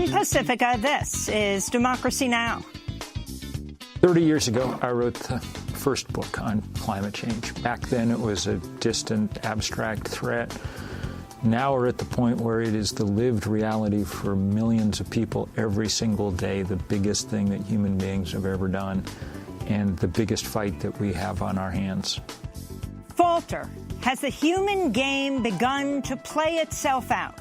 From Pacifica, this is Democracy Now! 30 years ago, I wrote the first book on climate change. Back then, it was a distant, abstract threat. Now we're at the point where it is the lived reality for millions of people every single day, the biggest thing that human beings have ever done, and the biggest fight that we have on our hands. Falter. Has the human game begun to play itself out?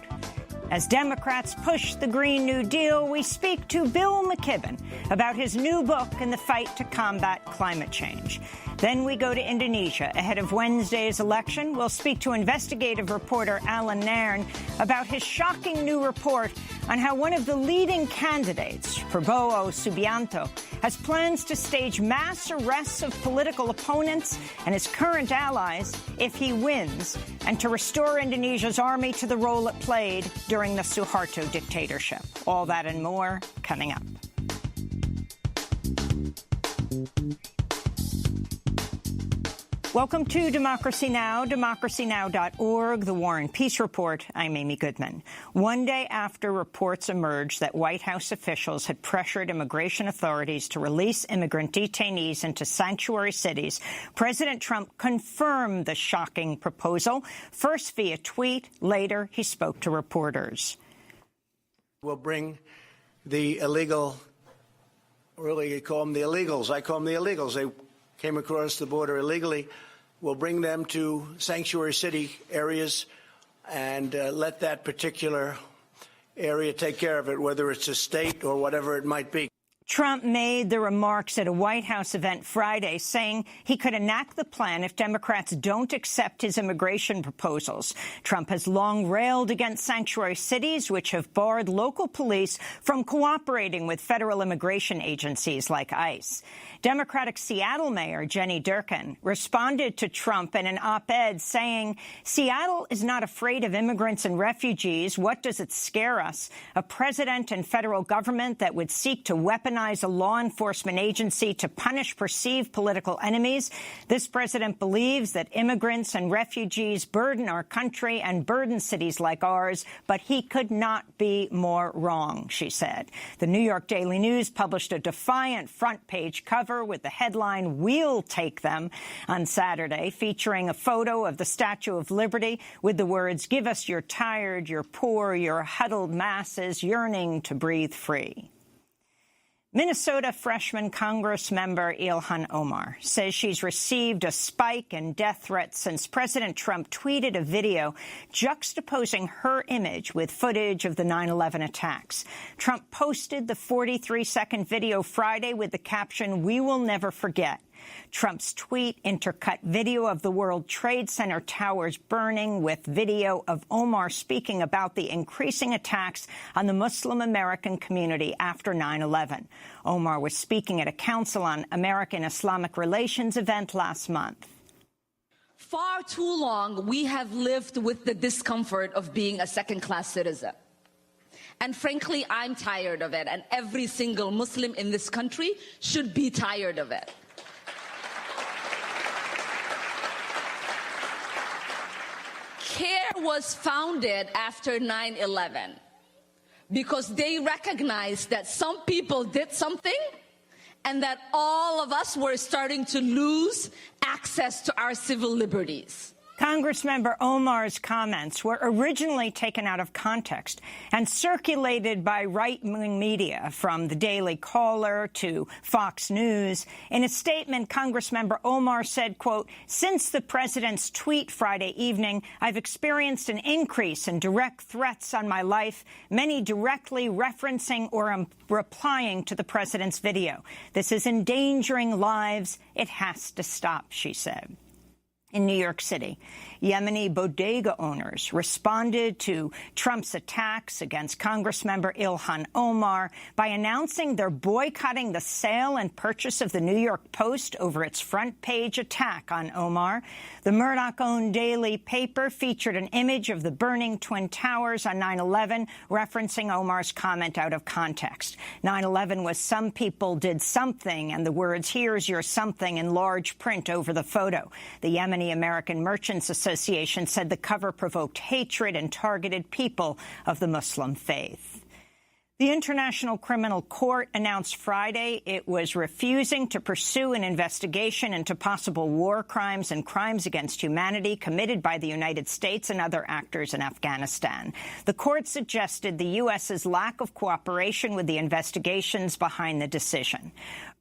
As Democrats push the Green New Deal, we speak to Bill McKibben about his new book in the fight to combat climate change. Then we go to Indonesia. Ahead of Wednesday's election, we'll speak to investigative reporter Alan Nairn about his shocking new report on how one of the leading candidates, Prabowo Subianto, has plans to stage mass arrests of political opponents and his current allies if he wins, and to restore Indonesia's army to the role it played during the Suharto dictatorship. All that and more coming up. Welcome to Democracy Now!, democracynow.org, The War and Peace Report. I'm Amy Goodman. One day after reports emerged that White House officials had pressured immigration authorities to release immigrant detainees into sanctuary cities, President Trump confirmed the shocking proposal, first via tweet. Later, he spoke to reporters. We'll bring the illegal, really you call them the illegals. I call them the illegals. They came across the border illegally. We'll bring them to sanctuary city areas and let that particular area take care of it, whether it's a state or whatever it might be. Trump made the remarks at a White House event Friday, saying he could enact the plan if Democrats don't accept his immigration proposals. Trump has long railed against sanctuary cities, which have barred local police from cooperating with federal immigration agencies like ICE. Democratic Seattle Mayor Jenny Durkan responded to Trump in an op-ed saying, "Seattle is not afraid of immigrants and refugees. What does it scare us? A president and federal government that would seek to weaponize a law enforcement agency to punish perceived political enemies. This president believes that immigrants and refugees burden our country and burden cities like ours, but he could not be more wrong," she said. The New York Daily News published a defiant front-page cover with the headline, "We'll Take Them," on Saturday, featuring a photo of the Statue of Liberty with the words, "Give us your tired, your poor, your huddled masses yearning to breathe free." Minnesota freshman Congress member Ilhan Omar says she's received a spike in death threats since President Trump tweeted a video juxtaposing her image with footage of the 9/11 attacks. Trump posted the 43-second video Friday with the caption, "We will never forget." Trump's tweet intercut video of the World Trade Center towers burning with video of Omar speaking about the increasing attacks on the Muslim American community after 9/11. Omar was speaking at a Council on American-Islamic Relations event last month. Far too long, we have lived with the discomfort of being a second-class citizen. And frankly, I'm tired of it, and every single Muslim in this country should be tired of it. CARE was founded after 9/11 because they recognized that some people did something and that all of us were starting to lose access to our civil liberties. Congressmember Omar's comments were originally taken out of context and circulated by right-wing media, from the Daily Caller to Fox News. In a statement, Congressmember Omar said, quote, "Since the president's tweet Friday evening, I've experienced an increase in direct threats on my life, many directly referencing or replying to the president's video. This is endangering lives. It has to stop," she said. In New York City, Yemeni bodega owners responded to Trump's attacks against Congressmember Ilhan Omar by announcing they're boycotting the sale and purchase of the New York Post over its front-page attack on Omar. The Murdoch-owned daily paper featured an image of the burning Twin Towers on 9/11, referencing Omar's comment out of context. 9/11 was "some people did something," and the words "here's your something" in large print over the photo. The Yemeni American Merchants Association said the cover provoked hatred and targeted people of the Muslim faith. The International Criminal Court announced Friday it was refusing to pursue an investigation into possible war crimes and crimes against humanity committed by the United States and other actors in Afghanistan. The court suggested the U.S.'s lack of cooperation with the investigations behind the decision.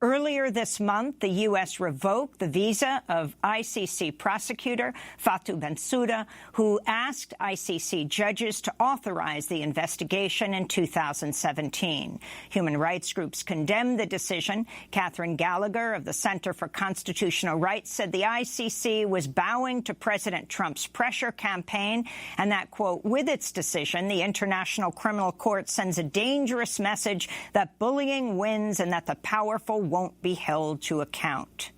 Earlier this month, the U.S. revoked the visa of ICC prosecutor Fatou Bensouda, who asked ICC judges to authorize the investigation in 2017. Human rights groups condemned the decision. Catherine Gallagher of the Center for Constitutional Rights said the ICC was bowing to President Trump's pressure campaign and that, quote, with its decision, the International Criminal Court sends a dangerous message that bullying wins and that the powerful won't be held to account.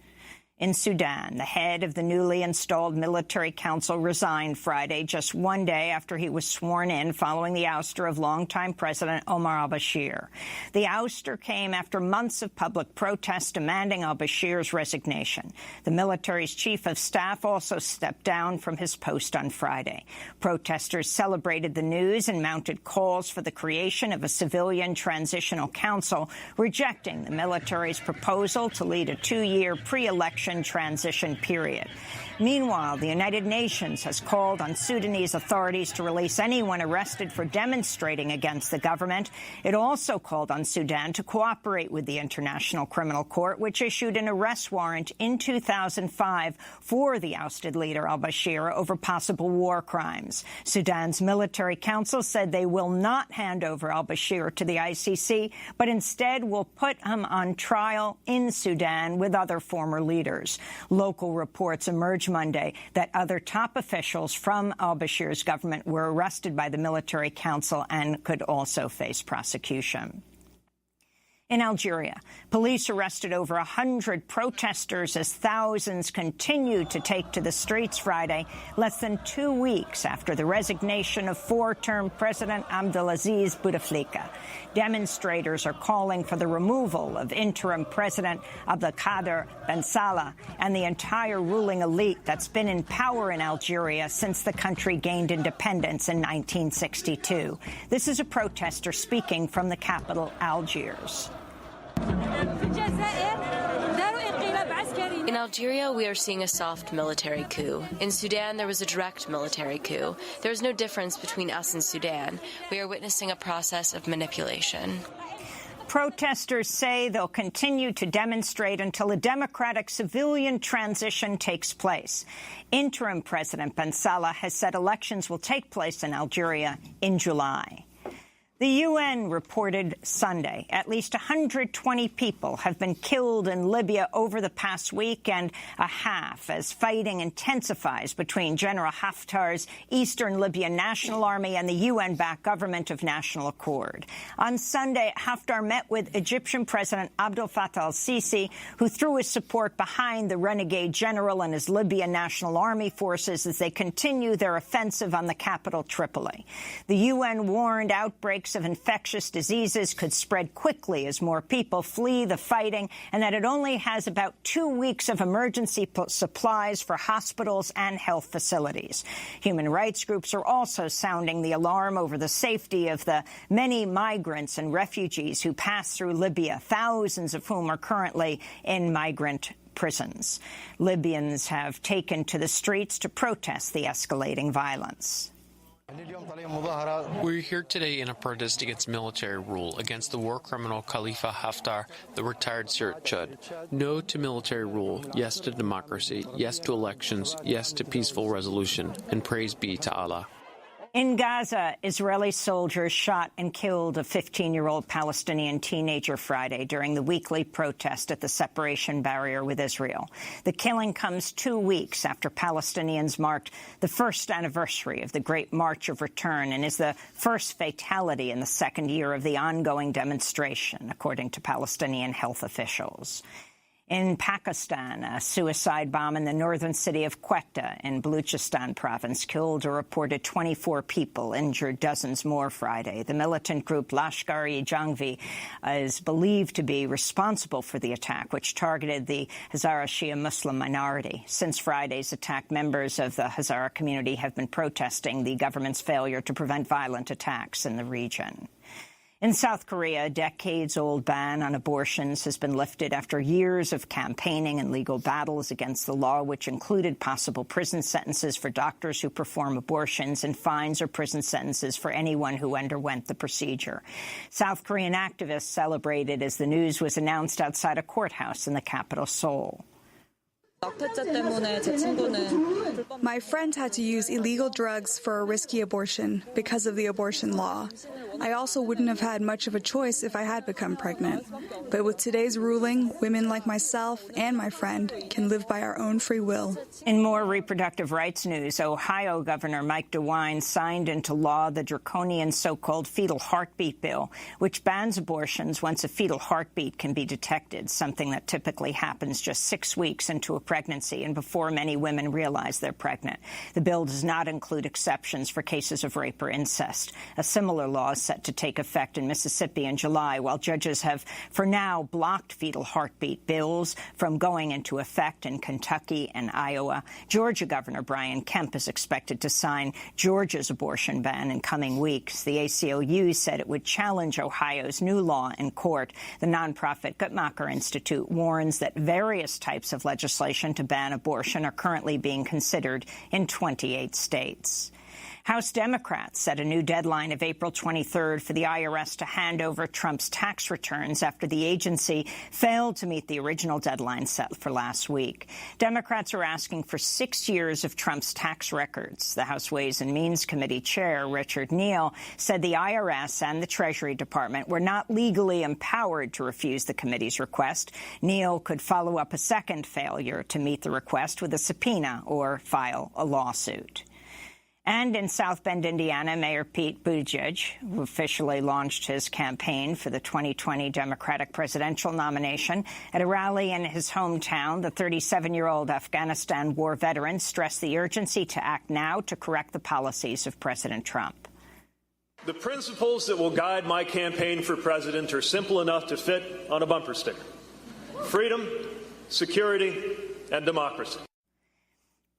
In Sudan, the head of the newly installed military council resigned Friday, just one day after he was sworn in following the ouster of longtime President Omar al-Bashir. The ouster came after months of public protests demanding al-Bashir's resignation. The military's chief of staff also stepped down from his post on Friday. Protesters celebrated the news and mounted calls for the creation of a civilian transitional council, rejecting the military's proposal to lead a two-year pre-election transition period. Meanwhile, the United Nations has called on Sudanese authorities to release anyone arrested for demonstrating against the government. It also called on Sudan to cooperate with the International Criminal Court, which issued an arrest warrant in 2005 for the ousted leader al-Bashir over possible war crimes. Sudan's military council said they will not hand over al-Bashir to the ICC, but instead will put him on trial in Sudan with other former leaders. Local reports emerged Monday that other top officials from al-Bashir's government were arrested by the military council and could also face prosecution. In Algeria, police arrested over 100 protesters as thousands continued to take to the streets Friday, less than 2 weeks after the resignation of four-term President Abdelaziz Bouteflika. Demonstrators are calling for the removal of interim President Abdelkader Ben Salah and the entire ruling elite that's been in power in Algeria since the country gained independence in 1962. This is a protester speaking from the capital, Algiers. In Algeria, we are seeing a soft military coup. In Sudan, there was a direct military coup. There is no difference between us and Sudan. We are witnessing a process of manipulation. Protesters say they'll continue to demonstrate until a democratic civilian transition takes place. Interim President Ben Salah has said elections will take place in Algeria in July. The UN reported Sunday at least 120 people have been killed in Libya over the past week and a half as fighting intensifies between General Haftar's Eastern Libyan National Army and the UN-backed Government of National Accord. On Sunday, Haftar met with Egyptian President Abdel Fattah al-Sisi, who threw his support behind the renegade general and his Libyan National Army forces as they continue their offensive on the capital, Tripoli. The UN warned outbreaks of infectious diseases could spread quickly as more people flee the fighting, and that it only has about 2 weeks of emergency supplies for hospitals and health facilities. Human rights groups are also sounding the alarm over the safety of the many migrants and refugees who pass through Libya, thousands of whom are currently in migrant prisons. Libyans have taken to the streets to protest the escalating violence. We're here today in a protest against military rule, against the war criminal Khalifa Haftar, the retired Syrian Chud. No to military rule, yes to democracy, yes to elections, yes to peaceful resolution, and praise be to Allah. In Gaza, Israeli soldiers shot and killed a 15-year-old Palestinian teenager Friday during the weekly protest at the separation barrier with Israel. The killing comes 2 weeks after Palestinians marked the first anniversary of the Great March of Return and is the first fatality in the second year of the ongoing demonstration, according to Palestinian health officials. In Pakistan, a suicide bomb in the northern city of Quetta in Baluchistan province killed a reported 24 people, injured dozens more Friday. The militant group Lashkar-e-Jhangvi is believed to be responsible for the attack, which targeted the Hazara Shia Muslim minority. Since Friday's attack, members of the Hazara community have been protesting the government's failure to prevent violent attacks in the region. In South Korea, a decades-old ban on abortions has been lifted after years of campaigning and legal battles against the law, which included possible prison sentences for doctors who perform abortions and fines or prison sentences for anyone who underwent the procedure. South Korean activists celebrated as the news was announced outside a courthouse in the capital, Seoul. My friend had to use illegal drugs for a risky abortion because of the abortion law. I also wouldn't have had much of a choice if I had become pregnant. But with today's ruling, women like myself and my friend can live by our own free will. In more reproductive rights news, Ohio Governor Mike DeWine signed into law the draconian so-called fetal heartbeat bill, which bans abortions once a fetal heartbeat can be detected, something that typically happens just 6 weeks into a pregnancy and before many women realize they're pregnant. The bill does not include exceptions for cases of rape or incest. A similar law is set to take effect in Mississippi in July, while judges have, for now, blocked fetal heartbeat bills from going into effect in Kentucky and Iowa. Georgia Governor Brian Kemp is expected to sign Georgia's abortion ban in coming weeks. The ACLU said it would challenge Ohio's new law in court. The nonprofit Guttmacher Institute warns that various types of legislation to ban abortion are currently being considered in 28 states. House Democrats set a new deadline of April 23rd for the IRS to hand over Trump's tax returns after the agency failed to meet the original deadline set for last week. Democrats are asking for 6 years of Trump's tax records. The House Ways and Means Committee Chair, Richard Neal, said the IRS and the Treasury Department were not legally empowered to refuse the committee's request. Neal could follow up a second failure to meet the request with a subpoena or file a lawsuit. And in South Bend, Indiana, Mayor Pete Buttigieg, who officially launched his campaign for the 2020 Democratic presidential nomination, at a rally in his hometown, the 37-year-old Afghanistan war veteran stressed the urgency to act now to correct the policies of President Trump. The principles that will guide my campaign for president are simple enough to fit on a bumper sticker: freedom, security, and democracy.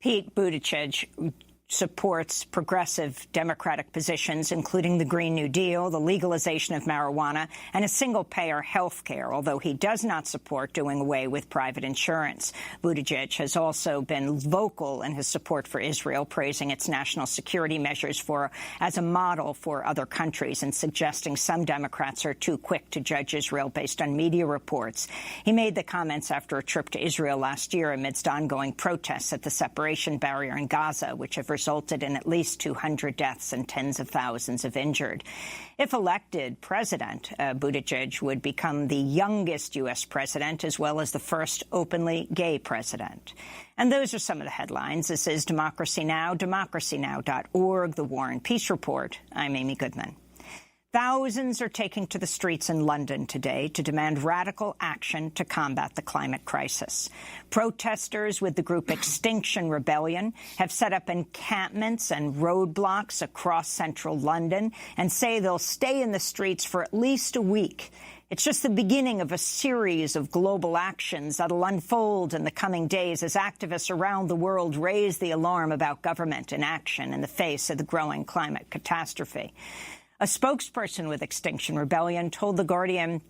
Pete Buttigieg supports progressive Democratic positions, including the Green New Deal, the legalization of marijuana, and a single-payer health care, although he does not support doing away with private insurance. Buttigieg has also been vocal in his support for Israel, praising its national security measures as a model for other countries and suggesting some Democrats are too quick to judge Israel based on media reports. He made the comments after a trip to Israel last year amidst ongoing protests at the separation barrier in Gaza, which have resulted in at least 200 deaths and tens of thousands of injured. If elected president, Buttigieg would become the youngest U.S. president as well as the first openly gay president. And those are some of the headlines. This is Democracy Now!, democracynow.org, The War and Peace Report. I'm Amy Goodman. Thousands are taking to the streets in London today to demand radical action to combat the climate crisis. Protesters with the group Extinction Rebellion have set up encampments and roadblocks across central London and say they'll stay in the streets for at least a week. It's just the beginning of a series of global actions that'll unfold in the coming days as activists around the world raise the alarm about government inaction in the face of the growing climate catastrophe. A spokesperson with Extinction Rebellion told The Guardian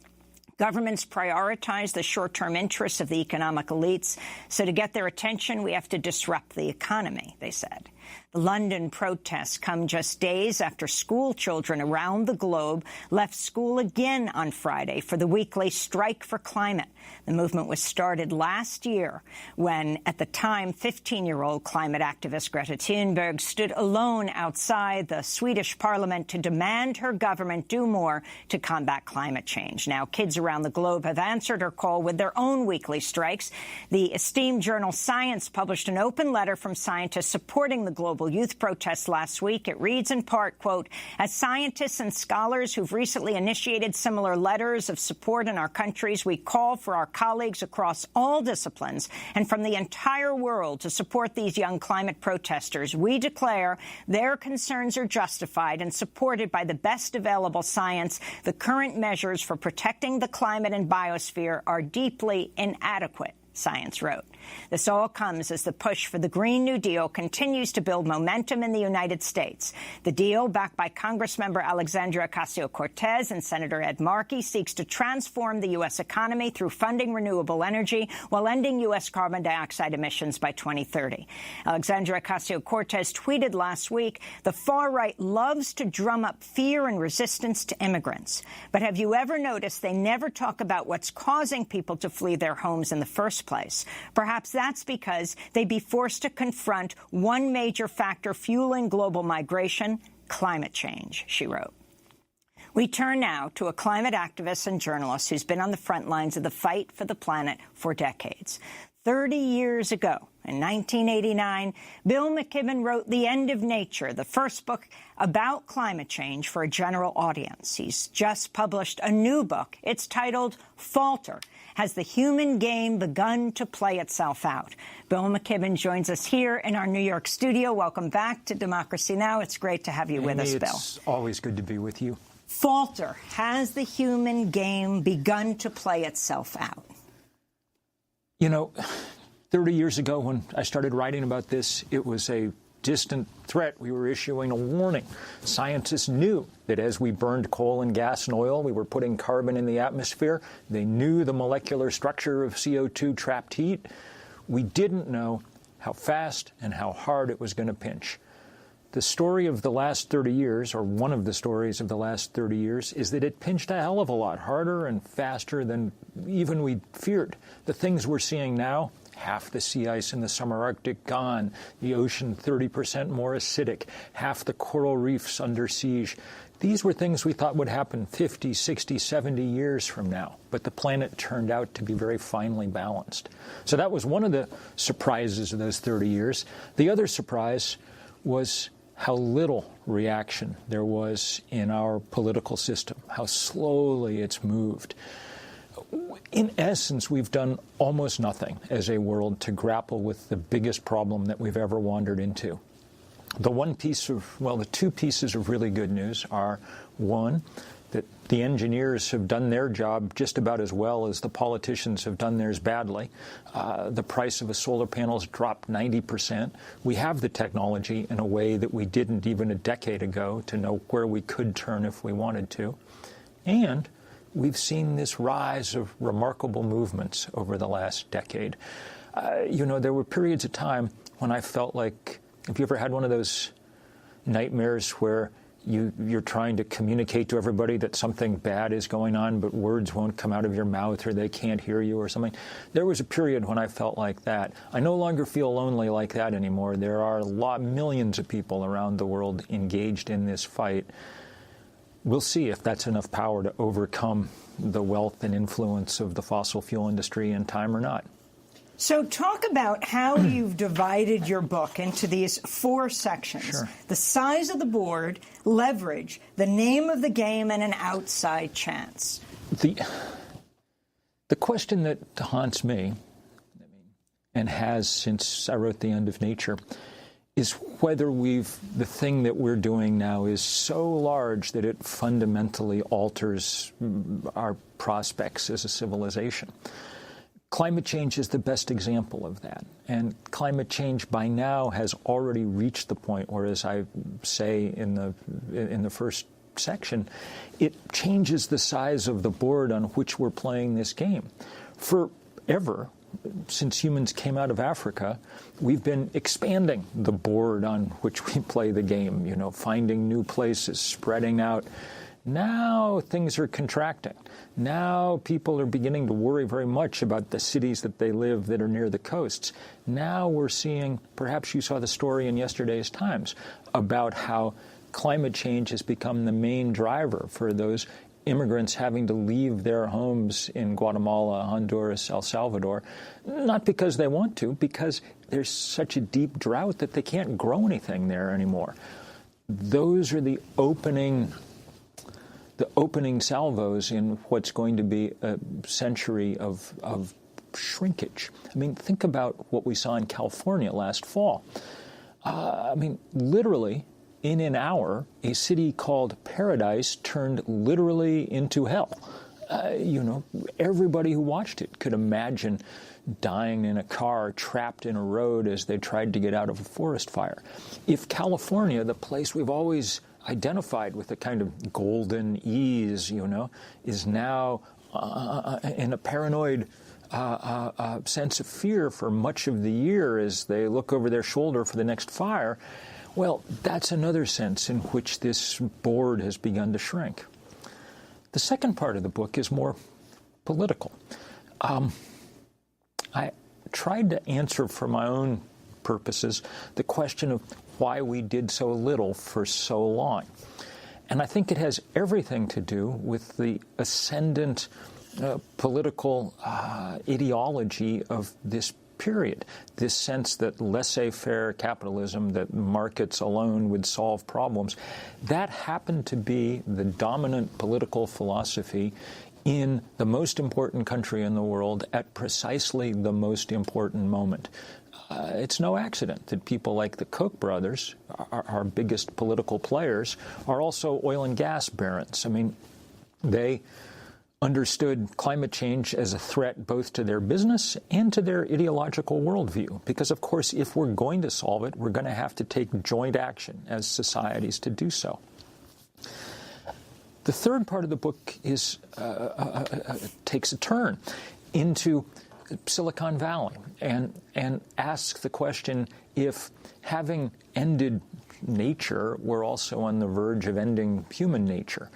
governments prioritize the short-term interests of the economic elites, so to get their attention, we have to disrupt the economy, they said. The London protests come just days after school children around the globe left school again on Friday for the weekly Strike for Climate. The movement was started last year when, at the time, 15-year-old climate activist Greta Thunberg stood alone outside the Swedish parliament to demand her government do more to combat climate change. Now, kids around the globe have answered her call with their own weekly strikes. The esteemed journal Science published an open letter from scientists supporting the global youth protests last week. It reads in part, quote, as scientists and scholars who've recently initiated similar letters of support in our countries, we call for our colleagues across all disciplines and from the entire world to support these young climate protesters. We declare their concerns are justified and supported by the best available science. The current measures for protecting the climate and biosphere are deeply inadequate. Science wrote. This all comes as the push for the Green New Deal continues to build momentum in the United States. The deal, backed by Congressmember Alexandria Ocasio-Cortez and Senator Ed Markey, seeks to transform the U.S. economy through funding renewable energy while ending U.S. carbon dioxide emissions by 2030. Alexandria Ocasio-Cortez tweeted last week, "The far right loves to drum up fear and resistance to immigrants. But have you ever noticed they never talk about what's causing people to flee their homes in the first place? Perhaps that's because they'd be forced to confront one major factor fueling global migration, climate change," she wrote. We turn now to a climate activist and journalist who's been on the front lines of the fight for the planet for decades. 30 years ago, in 1989, Bill McKibben wrote The End of Nature, the first book about climate change for a general audience. He's just published a new book. It's titled Falter. Has the human game begun to play itself out? Bill McKibben joins us here in our New York studio. Welcome back to Democracy Now! It's great to have you with us, Bill. It's always good to be with you. Falter. Has the human game begun to play itself out? You know, 30 years ago when I started writing about this, it was a distant threat. We were issuing a warning. Scientists knew that as we burned coal and gas and oil, we were putting carbon in the atmosphere. They knew the molecular structure of CO2 trapped heat. We didn't know how fast and how hard it was going to pinch. The story of the last 30 years, or one of the stories of the last 30 years, is that it pinched a hell of a lot harder and faster than even we feared. The things we're seeing now, half the sea ice in the summer Arctic gone, the ocean 30% more acidic, half the coral reefs under siege. These were things we thought would happen 50, 60, 70 years from now, but the planet turned out to be very finely balanced. So that was one of the surprises of those 30 years. The other surprise was how little reaction there was in our political system, how slowly it's moved. In essence, we've done almost nothing as a world to grapple with the biggest problem that we've ever wandered into. The two pieces of really good news are, one, that the engineers have done their job just about as well as the politicians have done theirs badly. The price of a solar panel has dropped 90%. We have the technology in a way that we didn't even a decade ago to know where we could turn if we wanted to. And we've seen this rise of remarkable movements over the last decade. There were periods of time when I felt like, have you ever had one of those nightmares where you're trying to communicate to everybody that something bad is going on, but words won't come out of your mouth or they can't hear you or something? There was a period when I felt like that. I no longer feel lonely like that anymore. There are millions of people around the world engaged in this fight. We'll see if that's enough power to overcome the wealth and influence of the fossil fuel industry in time or not. So talk about how you've divided your book into these 4 sections. Sure. The size of the board, leverage, the name of the game, and an outside chance. The question that haunts me, and has since I wrote The End of Nature, is whether the thing that we're doing now is so large that it fundamentally alters our prospects as a civilization. Climate change is the best example of that. And climate change by now has already reached the point where, as I say in the first section, it changes the size of the board on which we're playing this game. Forever, since humans came out of Africa, we've been expanding the board on which we play the game, finding new places, spreading out. Now things are contracting. Now people are beginning to worry very much about the cities that they live that are near the coasts. Now we're seeing, perhaps you saw the story in yesterday's Times, about how climate change has become the main driver for those immigrants having to leave their homes in Guatemala, Honduras, El Salvador, not because they want to, because there's such a deep drought that they can't grow anything there anymore. Those are the opening salvos in what's going to be a century of shrinkage. I mean, think about what we saw in California last fall. Literally, in an hour, a city called Paradise turned literally into hell. everybody who watched it could imagine dying in a car, trapped in a road as they tried to get out of a forest fire. If California, the place we've always identified with a kind of golden ease, is now in a paranoid sense of fear for much of the year as they look over their shoulder for the next fire, well, that's another sense in which this board has begun to shrink. The second part of the book is more political. I tried to answer for my own purposes the question of why we did so little for so long. And I think it has everything to do with the ascendant political ideology of this period, this sense that laissez-faire capitalism, that markets alone would solve problems. That happened to be the dominant political philosophy in the most important country in the world at precisely the most important moment. It's no accident that people like the Koch brothers, our biggest political players, are also oil and gas barons. I mean, they understood climate change as a threat both to their business and to their ideological worldview. Because, of course, if we're going to solve it, we're going to have to take joint action as societies to do so. The third part of the book is takes a turn into Silicon Valley and asks the question if, having ended nature, we're also on the verge of ending human nature.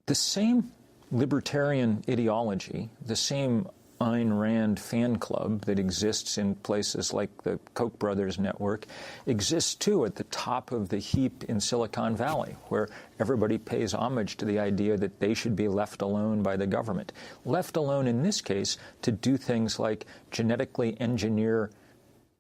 The same libertarian ideology, the same Ayn Rand fan club that exists in places like the Koch brothers network, exists too at the top of the heap in Silicon Valley, where everybody pays homage to the idea that they should be left alone by the government. Left alone in this case to do things like genetically engineer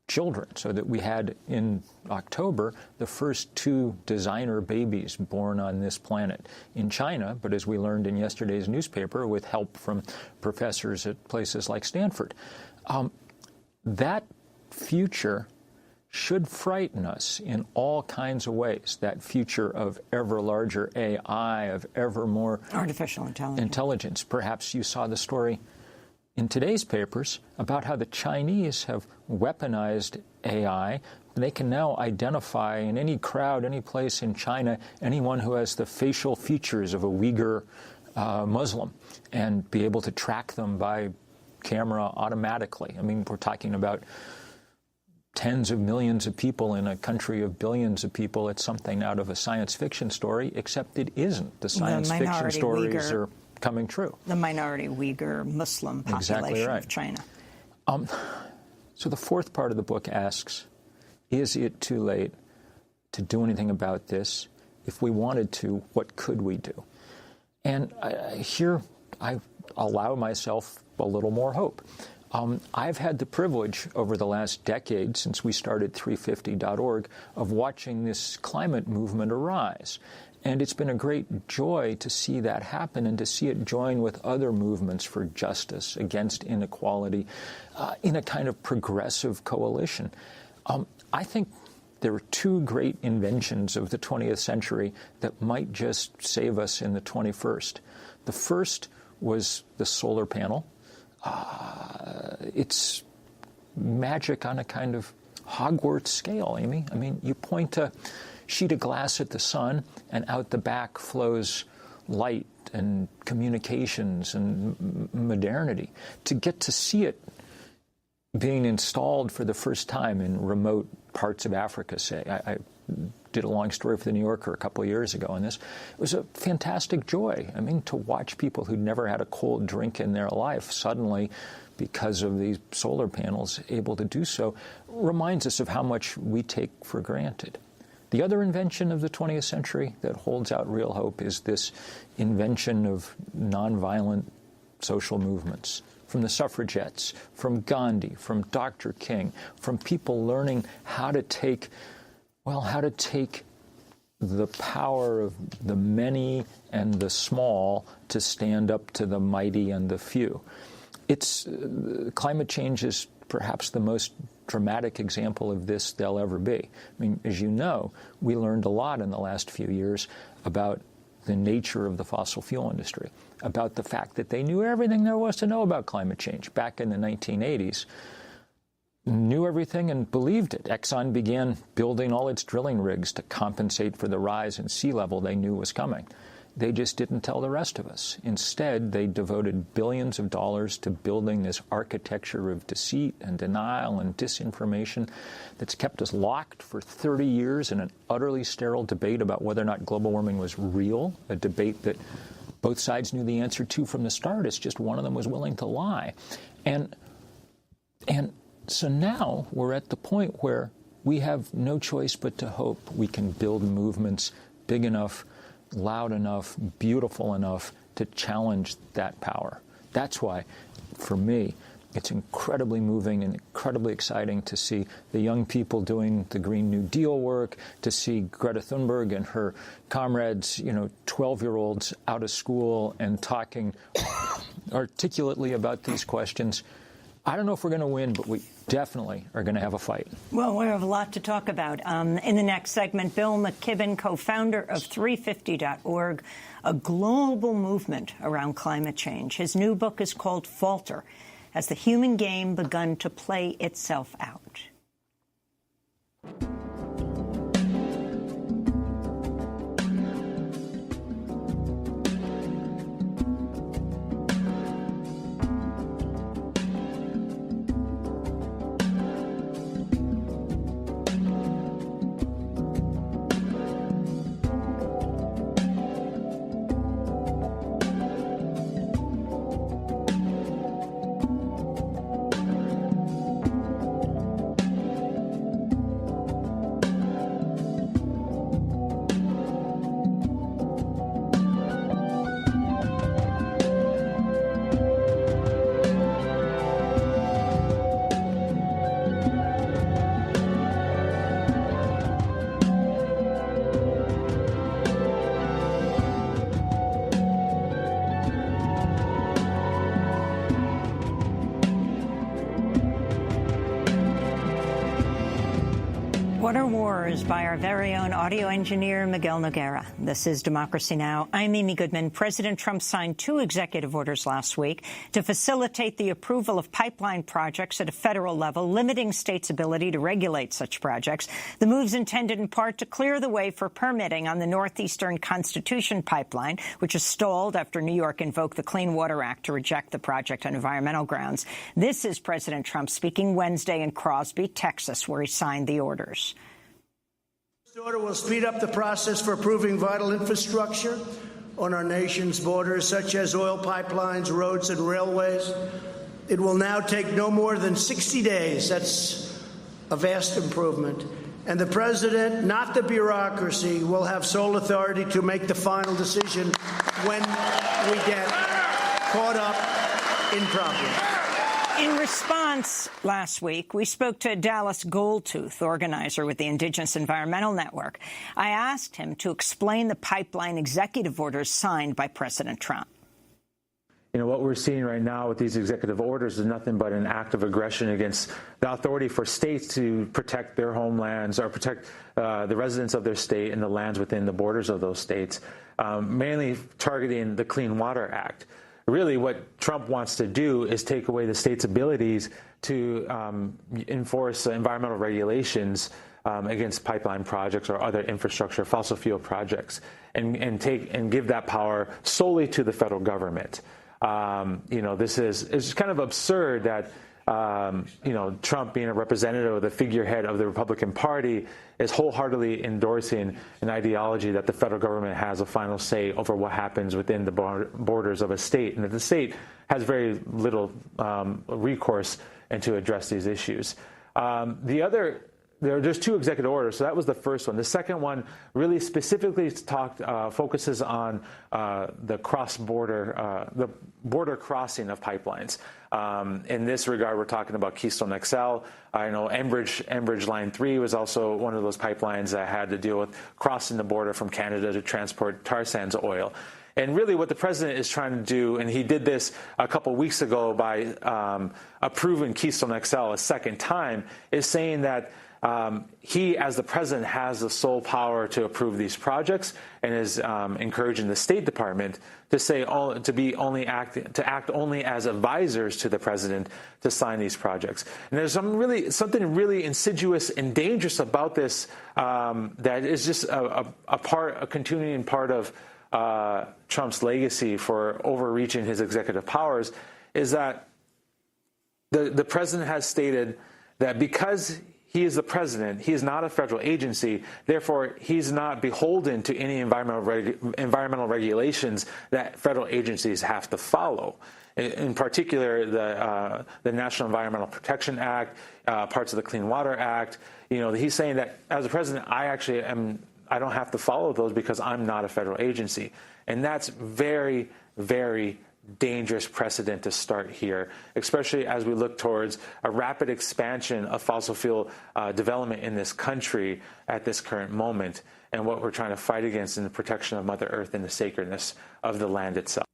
children, so that we had in October the first 2 designer babies born on this planet in China, but as we learned in yesterday's newspaper, with help from professors at places like Stanford. That future should frighten us in all kinds of ways, that future of ever larger AI, of ever more artificial intelligence. Perhaps you saw the story in today's papers about how the Chinese have weaponized AI. They can now identify in any crowd, any place in China, anyone who has the facial features of a Uyghur Muslim and be able to track them by camera automatically. I mean, we're talking about tens of millions of people in a country of billions of people. It's something out of a science fiction story, except it isn't. The science fiction stories are coming true. The minority Uyghur Muslim population of China. So the fourth part of the book asks, is it too late to do anything about this? If we wanted to, what could we do? And here I allow myself a little more hope. I've had the privilege over the last decade, since we started 350.org, of watching this climate movement arise. And it's been a great joy to see that happen and to see it join with other movements for justice, against inequality, in a kind of progressive coalition. I think there are 2 great inventions of the 20th century that might just save us in the 21st. The first was the solar panel. It's magic on a kind of Hogwarts scale, Amy. I mean, you point a sheet of glass at the sun, and out the back flows light and communications and modernity. To get to see it being installed for the first time in remote parts of Africa, say. I did a long story for the New Yorker a couple of years ago on this. It was a fantastic joy. I mean, to watch people who'd never had a cold drink in their life suddenly, because of these solar panels, able to do so, reminds us of how much we take for granted. The other invention of the 20th century that holds out real hope is this invention of nonviolent social movements. From the suffragettes, from Gandhi, from Dr. King, from people learning how to take the power of the many and the small to stand up to the mighty and the few. Climate change is perhaps the most dramatic example of this there'll ever be. I mean, as you know, we learned a lot in the last few years about the nature of the fossil fuel industry. about the fact that they knew everything there was to know about climate change back in the 1980s, knew everything and believed it. Exxon began building all its drilling rigs to compensate for the rise in sea level they knew was coming. They just didn't tell the rest of us. Instead, they devoted billions of dollars to building this architecture of deceit and denial and disinformation that's kept us locked for 30 years in an utterly sterile debate about whether or not global warming was real, a debate that both sides knew the answer to from the start. It's just one of them was willing to lie. And so now we're at the point where we have no choice but to hope we can build movements big enough, loud enough, beautiful enough to challenge that power. That's why, for me, it's incredibly moving and incredibly exciting to see the young people doing the Green New Deal work, to see Greta Thunberg and her comrades, 12-year-olds out of school and talking articulately about these questions. I don't know if we're going to win, but we definitely are going to have a fight. Well, we have a lot to talk about. In the next segment, Bill McKibben, co-founder of 350.org, a global movement around climate change. His new book is called Falter: Has the Human Game Begun to Play Itself Out? What Are Wars by our very own audio engineer, Miguel Noguera. This is Democracy Now! I'm Amy Goodman. President Trump signed 2 executive orders last week to facilitate the approval of pipeline projects at a federal level, limiting states' ability to regulate such projects. The move's intended in part to clear the way for permitting on the Northeastern Constitution pipeline, which is stalled after New York invoked the Clean Water Act to reject the project on environmental grounds. This is President Trump speaking Wednesday in Crosby, Texas, where he signed the orders. This order will speed up the process for approving vital infrastructure on our nation's borders, such as oil pipelines, roads, and railways. It will now take no more than 60 days. That's a vast improvement. And the president, not the bureaucracy, will have sole authority to make the final decision when we get caught up in problems. In response, last week, we spoke to Dallas Goldtooth, organizer with the Indigenous Environmental Network. I asked him to explain the pipeline executive orders signed by President Trump. What we're seeing right now with these executive orders is nothing but an act of aggression against the authority for states to protect their homelands or protect the residents of their state and the lands within the borders of those states, mainly targeting the Clean Water Act. Really, what Trump wants to do is take away the state's abilities to enforce environmental regulations against pipeline projects or other infrastructure, fossil fuel projects, and give that power solely to the federal government. This is kind of absurd that Trump, being a representative of the figurehead of the Republican Party, is wholeheartedly endorsing an ideology that the federal government has a final say over what happens within the borders of a state, and that the state has very little recourse and to address these issues. There's 2 executive orders, so that was the first one. The second one really specifically focuses on the cross-border, the border crossing of pipelines. In this regard, we're talking about Keystone XL. I know Enbridge Line 3 was also one of those pipelines that had to deal with crossing the border from Canada to transport tar sands oil. And really what the president is trying to do, and he did this a couple weeks ago by approving Keystone XL a second time, is saying that he, as the president, has the sole power to approve these projects, and is encouraging the State Department to act only as advisors to the president to sign these projects. And there's something really insidious and dangerous about this that is just a continuing part of Trump's legacy for overreaching his executive powers, is that the president has stated that because he is the president, he is not a federal agency, therefore he's not beholden to any environmental regulations that federal agencies have to follow. In particular, the National Environmental Protection Act, parts of the Clean Water Act. He's saying that as a president, I don't have to follow those because I'm not a federal agency. And that's very, very dangerous precedent to start here, especially as we look towards a rapid expansion of fossil fuel development in this country at this current moment, and what we're trying to fight against in the protection of Mother Earth and the sacredness of the land itself.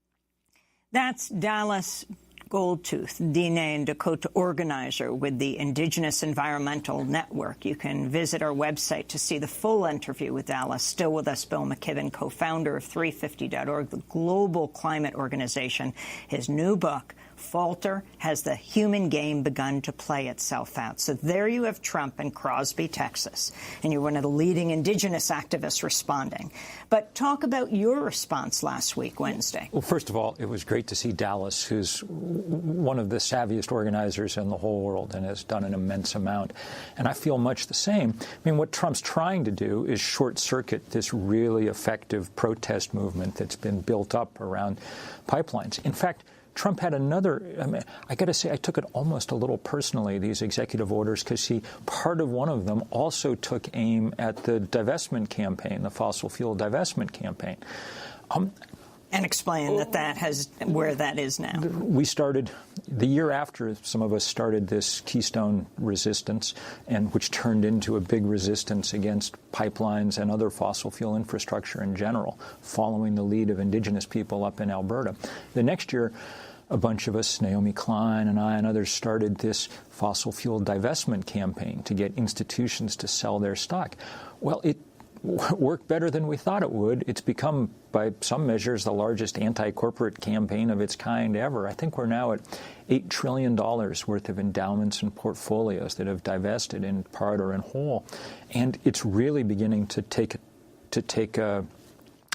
That's Dallas Goldtooth, Diné and Dakota organizer with the Indigenous Environmental Network. You can visit our website to see the full interview with Dallas. Still with us, Bill McKibben, co-founder of 350.org, the global climate organization. His new book, Falter, has the human game begun to play itself out. So there you have Trump in Crosby, Texas, and you're one of the leading indigenous activists responding. But talk about your response last week, Wednesday. Well, first of all, it was great to see Dallas, who's one of the savviest organizers in the whole world and has done an immense amount. And I feel much the same. I mean, what Trump's trying to do is short-circuit this really effective protest movement that's been built up around pipelines. In fact, Trump had another, I got to say, I took it almost a little personally, these executive orders, because part of one of them also took aim at the divestment campaign, the fossil fuel divestment campaign. And explain where that is now. We started the year after some of us started this Keystone resistance, and which turned into a big resistance against pipelines and other fossil fuel infrastructure in general, following the lead of indigenous people up in Alberta. The next year, a bunch of us, Naomi Klein and I and others, started this fossil fuel divestment campaign to get institutions to sell their stock. Well, it worked better than we thought it would. It's become, by some measures, the largest anti-corporate campaign of its kind ever. I think we're now at $8 trillion worth of endowments and portfolios that have divested in part or in whole. And it's really beginning to take a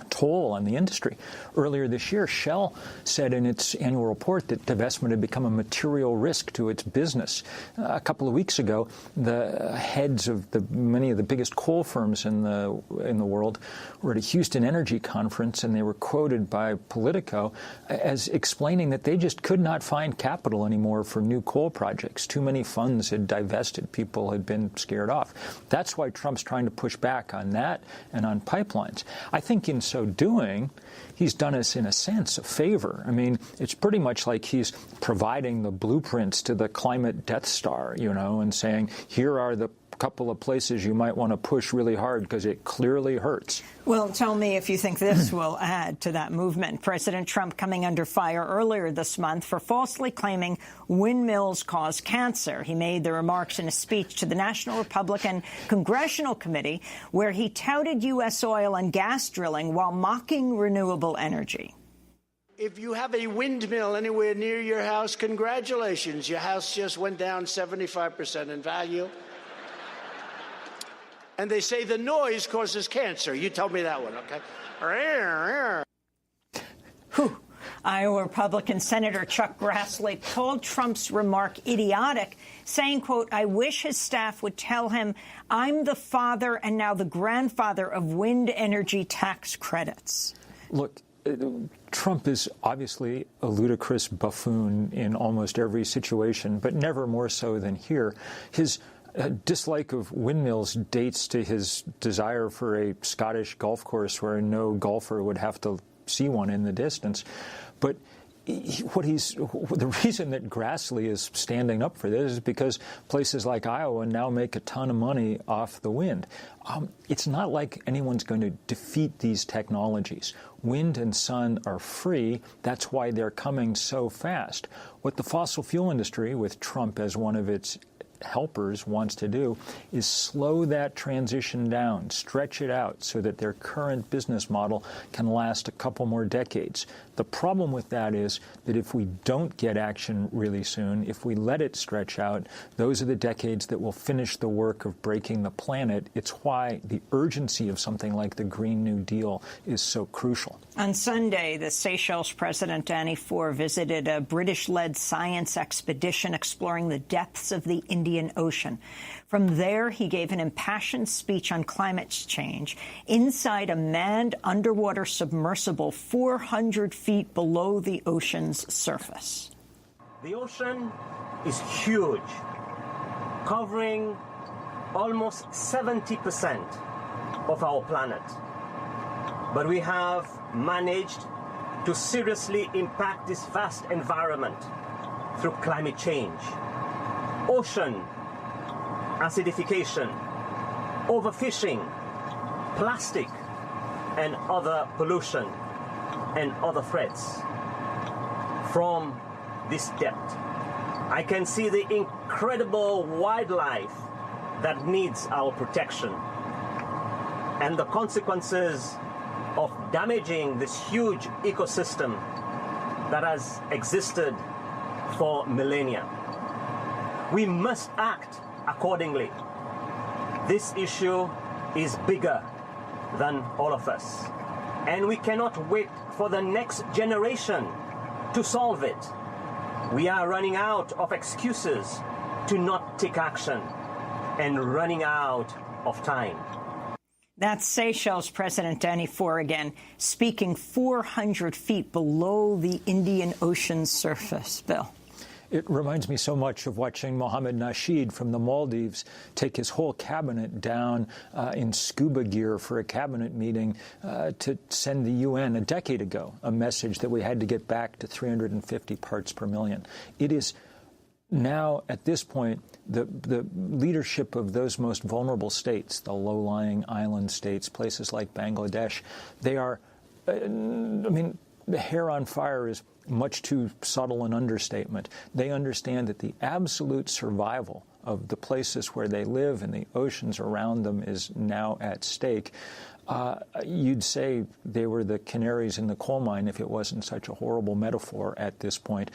toll on the industry. Earlier this year, Shell said in its annual report that divestment had become a material risk to its business. A couple of weeks ago, the heads of many of the biggest coal firms in the world were at a Houston Energy Conference, and they were quoted by Politico as explaining that they just could not find capital anymore for new coal projects. Too many funds had divested. People had been scared off. That's why Trump's trying to push back on that and on pipelines. I think in so doing, he's done us, in a sense, a favor. I mean, it's pretty much like he's providing the blueprints to the climate Death Star, and saying, here are the couple of places you might want to push really hard because it clearly hurts. Well, tell me if you think this will add to that movement. President Trump coming under fire earlier this month for falsely claiming windmills cause cancer. He made the remarks in a speech to the National Republican Congressional Committee where he touted U.S. oil and gas drilling while mocking renewable energy. If you have a windmill anywhere near your house, congratulations. Your house just went down 75% in value. And they say the noise causes cancer. You told me that one, okay? Whew. Iowa Republican Senator Chuck Grassley called Trump's remark idiotic, saying, quote, I wish his staff would tell him I'm the father and now the grandfather of wind energy tax credits. Look, Trump is obviously a ludicrous buffoon in almost every situation, but never more so than here. His dislike of windmills dates to his desire for a Scottish golf course where no golfer would have to see one in the distance. But the reason that Grassley is standing up for this is because places like Iowa now make a ton of money off the wind. It's not like anyone's going to defeat these technologies. Wind and sun are free. That's why they're coming so fast. What the fossil fuel industry, with Trump as one of its Helpers wants to do is slow that transition down, stretch it out so that their current business model can last a couple more decades. The problem with that is that if we don't get action really soon, if we let it stretch out, those are the decades that will finish the work of breaking the planet. It's why the urgency of something like the Green New Deal is so crucial. On Sunday, the Seychelles President Danny Faure visited a British-led science expedition exploring the depths of the Indian Ocean. From there, he gave an impassioned speech on climate change inside a manned underwater submersible 400 feet below the ocean's surface. The ocean is huge, covering almost 70% of our planet. But we have managed to seriously impact this vast environment through climate change, ocean acidification, overfishing, plastic, and other pollution and other threats. From this depth, I can see the incredible wildlife that needs our protection and the consequences of damaging this huge ecosystem that has existed for millennia. We must act accordingly. This issue is bigger than all of us, and we cannot wait for the next generation to solve it. We are running out of excuses to not take action and running out of time. That's Seychelles President Danny Faure again, speaking 400 feet below the Indian Ocean surface. Bill. It reminds me so much of watching Mohammed Nasheed from the Maldives take his whole cabinet down in scuba gear for a cabinet meeting to send the UN a decade ago a message that we had to get back to 350 parts per million. It is now, at this point, the leadership of those most vulnerable states, the low-lying island states, places like Bangladesh, they are, the hair on fire is much too subtle an understatement. They understand that the absolute survival of the places where they live and the oceans around them is now at stake. You'd say they were the canaries in the coal mine if it wasn't such a horrible metaphor at this point.